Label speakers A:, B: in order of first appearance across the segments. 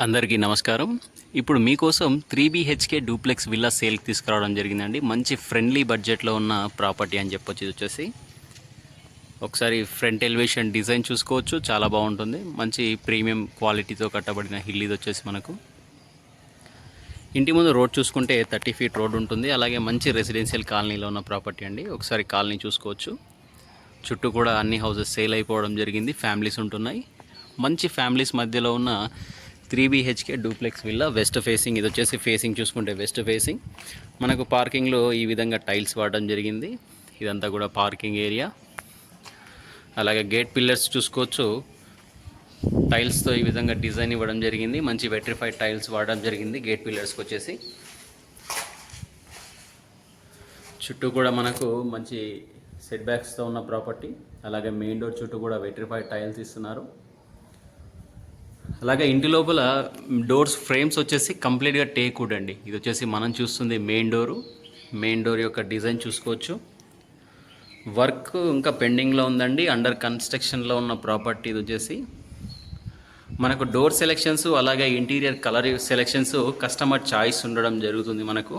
A: అందరికీ నమస్కారం. ఇప్పుడు మీకోసం 3 BHK డూప్లెక్స్ విల్లా సేల్కి తీసుకురావడం జరిగిందండి. మంచి ఫ్రెండ్లీ బడ్జెట్లో ఉన్న ప్రాపర్టీ అని చెప్పొచ్చు. ఇది వచ్చేసి ఒకసారి ఫ్రంట్ ఎలివేషన్ డిజైన్ చూసుకోవచ్చు, చాలా బాగుంటుంది. మంచి ప్రీమియం క్వాలిటీతో కట్టబడిన హిల్ ఇది వచ్చేసి మనకు. ఇంటి ముందు రోడ్ చూసుకుంటే 30 feet రోడ్ ఉంటుంది. అలాగే మంచి రెసిడెన్షియల్ కాలనీలో ఉన్న ప్రాపర్టీ అండి. ఒకసారి కాలనీ చూసుకోవచ్చు. చుట్టూ కూడా అన్ని హౌసెస్ సేల్ అయిపోవడం జరిగింది. ఫ్యామిలీస్ ఉంటున్నాయి. మంచి ఫ్యామిలీస్ మధ్యలో ఉన్న 3 BHK duplex villa west facing. ఇది వచ్చేసి ఫేసింగ్ చూసుకుంటే వెస్ట్ ఫేసింగ్. మనకు పార్కింగ్లో ఈ విధంగా టైల్స్ వాడడం జరిగింది. ఇదంతా కూడా పార్కింగ్ ఏరియా. అలాగే గేట్ పిల్లర్స్ చూసుకోవచ్చు, టైల్స్తో ఈ విధంగా డిజైన్ ఇవ్వడం జరిగింది. మంచి వెట్రిఫైడ్ టైల్స్ వాడడం జరిగింది గేట్ పిల్లర్స్కి వచ్చేసి. చుట్టూ కూడా మనకు మంచి సెట్ బ్యాక్స్తో ఉన్న ప్రాపర్టీ. అలాగే మెయిన్ డోర్ చుట్టూ కూడా వెట్రిఫైడ్ టైల్స్ ఇస్తున్నారు. అలాగే ఇంటి లోపల డోర్స్ ఫ్రేమ్స్ వచ్చేసి కంప్లీట్గా టేక్ వుడ్ అండి. ఇది వచ్చేసి మనం చూస్తుంది మెయిన్ డోరు. మెయిన్ డోర్ యొక్క డిజైన్ చూసుకోవచ్చు. వర్క్ ఇంకా పెండింగ్లో ఉందండి. అండర్ కన్స్ట్రక్షన్లో ఉన్న ప్రాపర్టీ ఇది వచ్చేసి. మనకు డోర్ సెలెక్షన్స్ అలాగే interior colour selections customer choice ఉండడం జరుగుతుంది. మనకు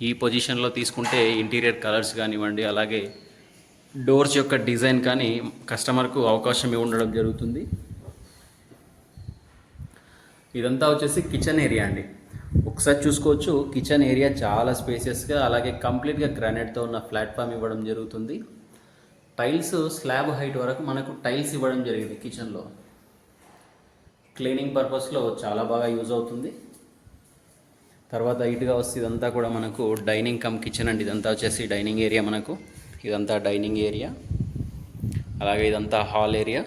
A: ఈ పొజిషన్లో తీసుకుంటే ఇంటీరియర్ కలర్స్ కానివ్వండి, అలాగే డోర్స్ యొక్క డిజైన్ కానీ కస్టమర్కు అవకాశం ఉండడం జరుగుతుంది. ఇదంతా వచ్చేసి కిచెన్ ఏరియా అండి. ఒకసారి చూసుకోవచ్చు, కిచెన్ ఏరియా చాలా స్పేసియస్గా అలాగే కంప్లీట్గా గ్రానైట్తో ఉన్న ప్లాట్ఫామ్ ఇవ్వడం జరుగుతుంది. టైల్స్ స్లాబ్ హైట్ వరకు మనకు టైల్స్ ఇవ్వడం జరిగింది కిచెన్లో. క్లీనింగ్ పర్పస్లో చాలా బాగా యూజ్ అవుతుంది. తర్వాత ఇటుగా వస్తే ఇదంతా కూడా మనకు డైనింగ్ కమ్ కిచెన్ అండి. ఇదంతా వచ్చేసి డైనింగ్ ఏరియా మనకు. ఇదంతా డైనింగ్ ఏరియా, అలాగే ఇదంతా హాల్ ఏరియా.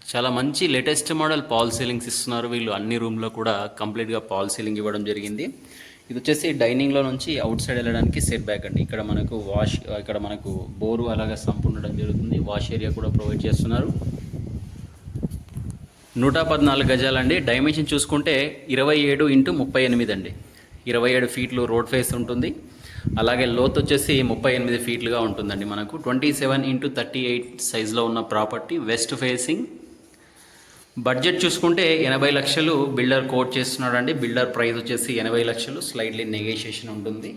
A: చాలా మంచి లేటెస్ట్ మోడల్ పాల్ సీలింగ్స్ ఇస్తున్నారు వీళ్ళు. అన్ని రూమ్లో కూడా కంప్లీట్గా పాల్ సీలింగ్ ఇవ్వడం జరిగింది. ఇది వచ్చేసి డైనింగ్లో నుంచి అవుట్ సైడ్ వెళ్ళడానికి సెట్ బ్యాక్ అండి. ఇక్కడ మనకు బోరు అలాగే సంప్ ఉండడం జరుగుతుంది. వాష్ ఏరియా కూడా ప్రొవైడ్ చేస్తున్నారు. 114 గజాలండి. డైమెన్షన్ చూసుకుంటే 27x38 అండి. 27 ఫీట్లు రోడ్ ఫేస్ ఉంటుంది. అలాగే లోత్ వచ్చేసి 38 ఫీట్లుగా ఉంటుందండి. మనకు 27x38 సైజులో ఉన్న ప్రాపర్టీ వెస్ట్ ఫేసింగ్. బడ్జెట్ చూసుకుంటే 80 లక్షలు బిల్డర్ కోట్ చేస్తున్నాడండి. బిల్డర్ ప్రైస్ వచ్చేసి 80 లక్షలు, స్లైడ్లీ నెగోషియేషన్ ఉంటుంది.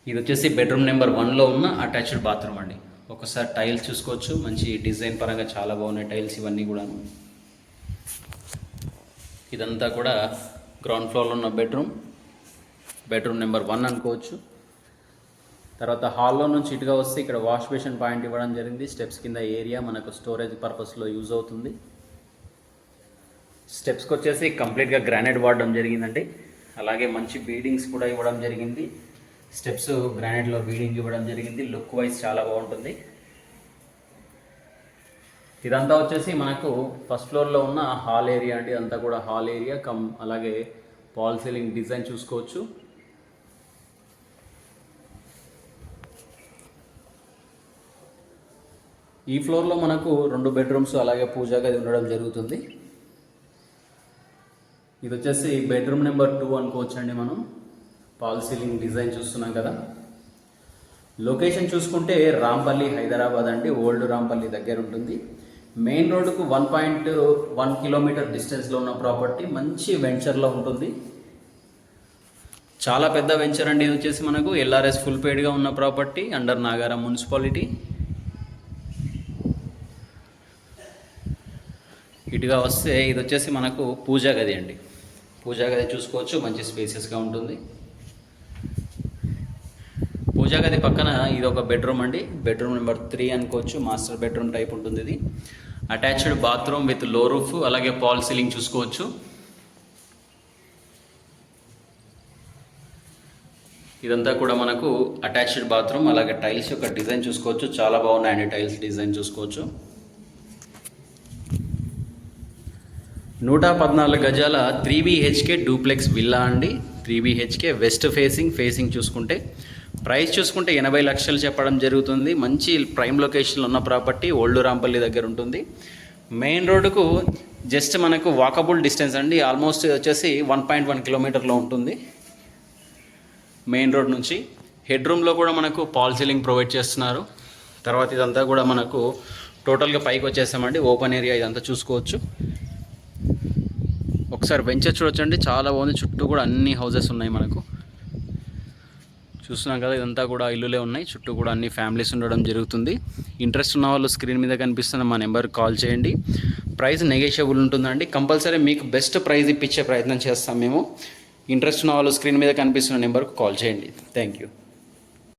A: ఇది వచ్చేసి బెడ్రూమ్ నెంబర్ 1లో ఉన్న అటాచ్డ్ బాత్రూమ్ అండి. ఒకసారి టైల్స్ చూసుకోవచ్చు, మంచి డిజైన్ పరంగా చాలా బాగున్నాయి టైల్స్ ఇవన్నీ కూడా. ఇదంతా కూడా గ్రౌండ్ ఫ్లోర్లో ఉన్న బెడ్రూమ్ నెంబర్ 1 అనుకోవచ్చు. తర్వాత హాల్లో నుంచి ఇటుగా వస్తే ఇక్కడ వాష్ బేసిన్ పాయింట్ ఇవ్వడం జరిగింది. స్టెప్స్ కింద ఏరియా మనకు స్టోరేజ్ పర్పస్లో యూజ్ అవుతుంది. స్టెప్స్కి వచ్చేసి కంప్లీట్గా గ్రానైట్ వాడడం జరిగిందండి. అలాగే మంచి బీడింగ్స్ కూడా ఇవ్వడం జరిగింది. స్టెప్స్ గ్రానైట్లో బీడింగ్ ఇవ్వడం జరిగింది. లుక్ వైజ్ చాలా బాగుంటుంది. ఇదంతా వచ్చేసి మనకు ఫస్ట్ ఫ్లోర్లో ఉన్న హాల్ ఏరియా అండి. ఇదంతా కూడా హాల్ ఏరియా అలాగే పాల్ సీలింగ్ డిజైన్ చూసుకోవచ్చు. ఈ ఫ్లోర్లో మనకు 2 బెడ్రూమ్స్ అలాగే పూజా గది ఉండడం జరుగుతుంది. ఇది వచ్చేసి బెడ్రూమ్ నెంబర్ 2 అనుకోవచ్చు అండి. మనం పాల్ సీలింగ్ డిజైన్ చూస్తున్నాం కదా. లొకేషన్ చూసుకుంటే రాంపల్లి, హైదరాబాద్ అండి. ఓల్డ్ రాంపల్లి దగ్గర ఉంటుంది. మెయిన్ రోడ్డుకు 1.1 కిలోమీటర్ డిస్టెన్స్లో ఉన్న ప్రాపర్టీ. మంచి వెంచర్లో ఉంటుంది. చాలా పెద్ద వెంచర్ అండి. ఇది వచ్చేసి మనకు LRS ఫుల్ పేడ్గా ఉన్న ప్రాపర్టీ అండర్ నాగారం మున్సిపాలిటీ. ఇటుగా వస్తే ఇది వచ్చేసి మనకు పూజా గది అండి. పూజా గది చూసుకోవచ్చు, మంచి స్పేసెస్గా ఉంటుంది. పూజా గది పక్కన ఇది ఒక బెడ్రూమ్ అండి. బెడ్రూమ్ నెంబర్ 3 అనుకోవచ్చు. మాస్టర్ బెడ్రూమ్ టైప్ ఉంటుంది ఇది. అటాచ్డ్ బాత్రూమ్ విత్ లో రూఫ్ అలాగే పాల్ సీలింగ్ చూసుకోవచ్చు. ఇదంతా కూడా మనకు అటాచ్డ్ బాత్రూమ్. అలాగే టైల్స్ యొక్క డిజైన్ చూసుకోవచ్చు, చాలా బాగున్నాయండి. టైల్స్ డిజైన్ చూసుకోవచ్చు. 114 గజాల 3 BHK డూప్లెక్స్ విల్లా అండి. 3 BHK వెస్ట్ ఫేసింగ్ చూసుకుంటే ప్రైస్ చూసుకుంటే 80 లక్షలు చెప్పడం జరుగుతుంది. మంచి ప్రైమ్ లొకేషన్లో ఉన్న ప్రాపర్టీ ఓల్డ్ రాంపల్లి దగ్గర ఉంటుంది. మెయిన్ రోడ్డుకు జస్ట్ మనకు వాకబుల్ డిస్టెన్స్ అండి. ఆల్మోస్ట్ వచ్చేసి 1.1 కిలోమీటర్లో ఉంటుంది మెయిన్ రోడ్ నుంచి. హెడ్ రూమ్లో కూడా మనకు పాల్ సీలింగ్ ప్రొవైడ్ చేస్తున్నారు. తర్వాత ఇదంతా కూడా మనకు టోటల్గా పైకి వచ్చేసామండి. ఓపెన్ ఏరియా ఇదంతా చూసుకోవచ్చు. ఒకసారి వెంచర్ చూడొచ్చండి, చాలా బాగుంది. చుట్టూ కూడా అన్ని హౌసెస్ ఉన్నాయి మనకు. చూస్తున్నాం కదా, ఇదంతా కూడా ఇల్లులే ఉన్నాయి. చుట్టూ కూడా అన్ని ఫ్యామిలీస్ ఉండడం జరుగుతుంది. ఇంట్రెస్ట్ ఉన్న వాళ్ళు స్క్రీన్ మీద కనిపిస్తున్న మా నెంబర్కి కాల్ చేయండి. ప్రైస్ నెగోషియబుల్ ఉంటుందండి. కంపల్సరీ మీకు బెస్ట్ ప్రైస్ ఇప్పించే ప్రయత్నం చేస్తాం మేము. ఇంట్రెస్ట్ ఉన్న వాళ్ళు స్క్రీన్ మీద కనిపిస్తున్న నెంబర్కి కాల్ చేయండి. Thank you.